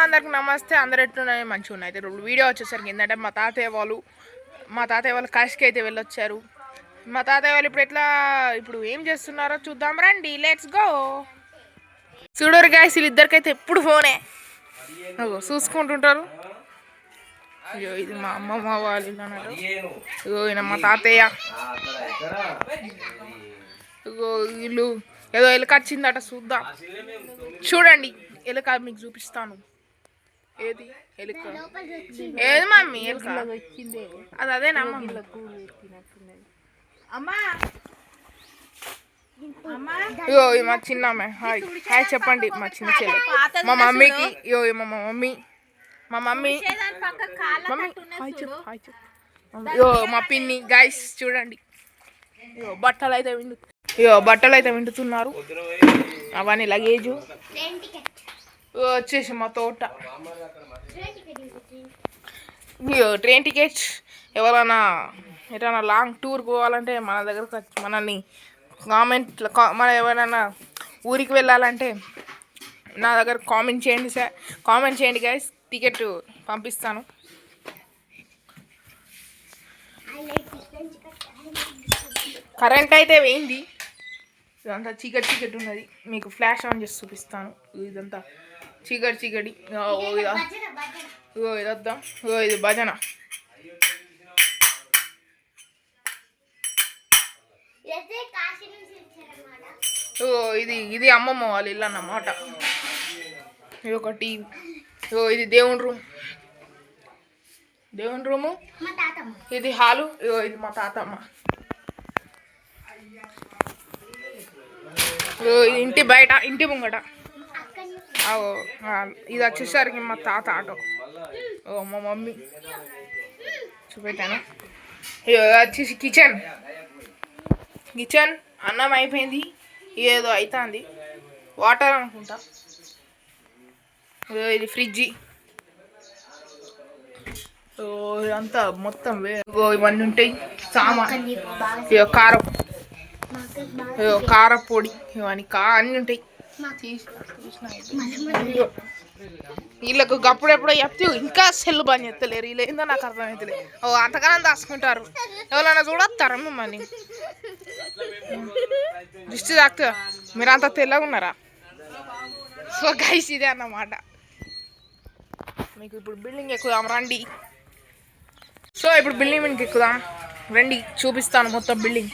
అందరికి నమస్తే. అందరు ఎట్లున్నాయి? మంచిగా ఉన్నాయి. అయితే వీడియో వచ్చేసరికి ఏంటంటే మా తాతయ్య వాళ్ళు కాశీకి అయితే వెళ్ళొచ్చారు. మా తాతయ్య వాళ్ళు ఇప్పుడు ఏం చేస్తున్నారో చూద్దాం రండి. Let's go. చూడరు గాయస్, వీళ్ళిద్దరికైతే ఎప్పుడు ఫోనే చూసుకుంటుంటారు. అయ్యో ఇది మా అమ్మమ్మ వాళ్ళు అన్నారు. ఇగో ఈయన మా తాతయ్య. ఇగో వీళ్ళు ఏదో ఎలుక వచ్చిందట, చూద్దాం. చూడండి ఎలుక మీకు చూపిస్తాను. ఏది ఎలుక? ఏది మమ్మీ ఎలుక? అది అదేనా ఇగో మా చిన్నమ్మ. హాయ్ హాయ్ చెప్పండి మా చిన్న చెల్లి. మా మమ్మీకి ఇగో మా మమ్మీ హాయ్ చెప్పు హాయ్ చెప్పు. ఇగో మా పిన్ని. గైస్ చూడండి, ఇగో బట్టలు అయితే వింటున్నారు. అవన్నీ లగేజు. వచ్చేసి మా తోట. ట్రైన్ టికెట్స్ ఎవరైనా ఎటైనా లాంగ్ టూర్ పోవాలంటే మన దగ్గరకు మనల్ని మన ఎవరైనా ఊరికి వెళ్ళాలంటే నా దగ్గర కామెంట్ చేయండి గైస్. టికెట్ పంపిస్తాను. కరెంట్ అయితే వేయింది. ఇదంతా చీకటి ఉన్నది. మీకు ఫ్లాష్ ఆన్ చేసి చూపిస్తాను. ఇదంతా చీకటి. ఇదొద్దాం. ఇది భజన. ఇది అమ్మమ్మ వాళ్ళ ఇల్లు అన్నమాట. ఇది ఒక టీవీ. ఇది దేవుని రూము. ఇది హాలు. ఇది మా తాతమ్మ. ఇది ఇంటి బయట, ఇంటి ముంగట. ఇది వచ్చేసరికి మా తాత ఆటో. మా మమ్మీ చూపెట్టాను. వచ్చేసి కిచెన్. అన్నం అయిపోయింది. ఏదో అవుతుంది, వాటర్ అనుకుంటా. ఇది ఫ్రిడ్జి. ఇదంతా మొత్తం ఇవన్నీ ఉంటాయి సామాన్. కారపొడి ఇవన్నీ అన్నీ ఉంటాయి. వీళ్ళకు గప్పుడెప్పుడో చెప్తే ఇంకా సెల్ బంద్ చేస్తలేరు. వీళ్ళు ఏందో నాకు అర్థమవుతలేదు. అంతగానం దాచుకుంటారు. ఎవరైనా చూడొస్తారా మిమ్మల్ని? దృష్టి తాకుతా. మీరు అంత తెల్లగా ఉన్నారా? సో గైస్ ఇదే అన్నమాట. మీకు ఇప్పుడు బిల్డింగ్ ఎక్కుదాం రండి. సో ఇప్పుడు బిల్డింగ్ ఎక్కుదాం రండి, చూపిస్తాను మొత్తం బిల్డింగ్.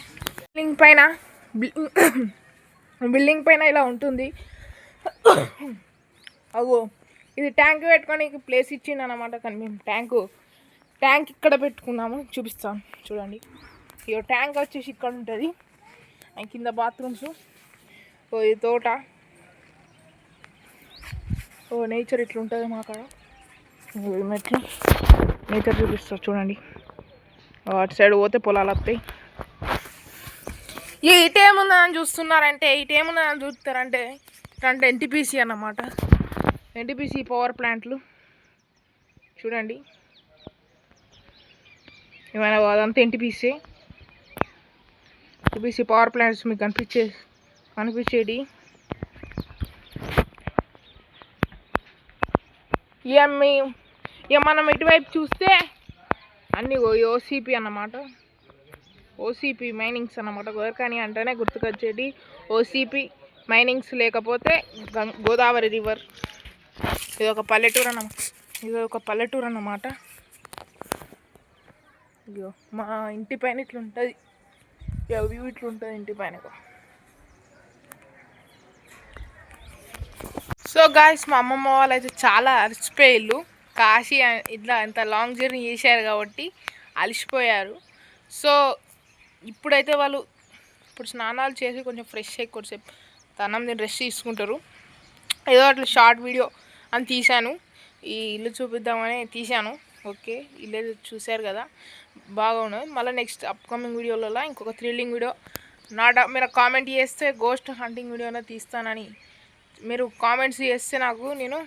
బిల్డింగ్ పైన ఇలా ఉంటుంది. ఇది ట్యాంక్ పెట్టుకోడానికి ప్లేస్ ఇచ్చింది అన్నమాట. కానీ మేము ట్యాంక్ ఇక్కడ పెట్టుకున్నాము. చూపిస్తాను చూడండి. ఇక ట్యాంక్ వచ్చేసి ఇక్కడ ఉంటుంది. కింద బాత్రూమ్స్. ఇది తోట. నేచర్ ఇట్లుంటుంది మా కాడ. మెట్లు నేచర్ చూపిస్తారు చూడండి. అటు సైడ్ పోతే పొలాలు వస్తాయి. ఇటేముందని చూస్తారంటే ఎన్టీపీసీ అన్నమాట. ఎన్టీపీసీ పవర్ ప్లాంట్లు చూడండి. ఏమైనా అదంతా ఎన్టీపీసీ పవర్ ప్లాంట్స్ మీకు కనిపించేది. ఇక మనం ఇటువైపు చూస్తే అన్నీ ఓసీపీ అన్నమాట. ఓసీపీ మైనింగ్స్ అన్నమాట. గోర్ఖాని అంటేనే గుర్తుకొచ్చేది ఓసీపీ మైనింగ్స్. లేకపోతే గోదావరి రివర్. ఇది ఒక పల్లెటూరు అన్నమాట. ఇగో మా ఇంటి పైన ఇట్లుంటుంది. వ్యూ ఇట్లుంటుంది ఇంటి పైన. సో గాయస్, మా అమ్మమ్మ వాళ్ళు అయితే చాలా అలసిపోయారు. కాశీ ఇట్లా ఎంత లాంగ్ జర్నీ చేశారు కాబట్టి అలసిపోయారు. సో ఇప్పుడైతే వాళ్ళు స్నానాలు చేసి కొంచెం ఫ్రెష్ అయ్యి కొద్దిసేపు తనం నేను రెస్ట్ తీసుకుంటారు. ఏదో అట్లా షార్ట్ వీడియో అని తీశాను. ఈ ఇల్లు చూపిద్దామని తీశాను. ఓకే, ఇల్లు చూశారు కదా, బాగున్నది. మళ్ళీ నెక్స్ట్ అప్కమింగ్ వీడియోలలో ఇంకొక థ్రిల్లింగ్ వీడియో మీరు కామెంట్ చేస్తే గోస్ట్ హంటింగ్ వీడియోనే తీస్తానని మీరు కామెంట్స్ చేస్తే నాకు నేను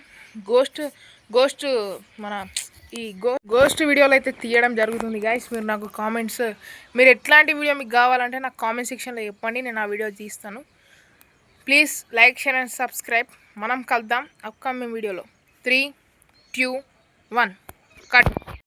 గోస్ట్ మన ఈ గోస్ట్ వీడియోలు అయితే తీయడం జరుగుతుంది గైస్. మీరు నాకు కామెంట్స్, మీరు ఎట్లాంటి వీడియో మీకు కావాలంటే నాకు కామెంట్ సెక్షన్లో చెప్పండి, నేను ఆ వీడియో తీస్తాను. Please like, share and subscribe. మనం కలుద్దాం అప్కమింగ్ వీడియోలో. 3 2 1 కట్.